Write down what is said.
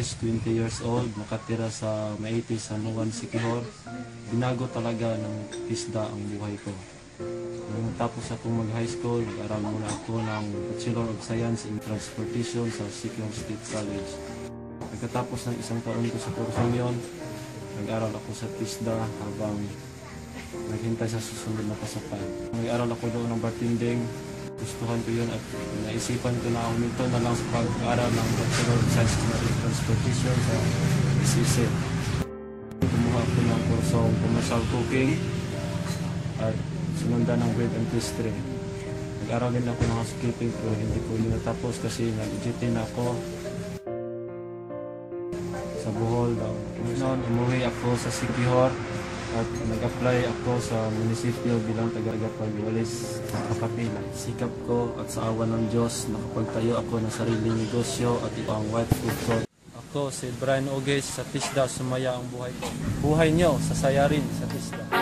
Oges, 20 years old, nakatira sa Maiti, San Juan, Siquijor. Binago talaga ng TISDA ang buhay ko. Nung tapos akong mag-high school, nag-aral muna ako ng Bachelor of Science in Transportation sa Siquijor State College. Pagkatapos ng isang taon ko sa kursong yon, nag-aral ako sa TISDA habang naghintay sa susunod na pasapan. Nag-aral ako doon ng bartending. Gustuhan ko yun at naisipan ko na uminto na lang sa pag-aaral ng Bachelor of Science in Transportation sa SEC. Kumuha ako ng kursong commercial cooking at sinundan ng bread and pastry. Nag-aral din ako ng housekeeping pero hindi ko yun natapos kasi nag-duty na ako sa Bohol. Noon, umuwi ako sa Siquijor at nag-apply ako sa munisipyo bilang tagapagwalis ng kapapila. Sikap ko at sa awa ng Diyos, nakapagtayo ako ng sariling negosyo at ito ang White Food Court. Ako si Brian Oges sa TISDA, sumaya ang buhay ko. Buhay nyo, sasaya rin sa TISDA.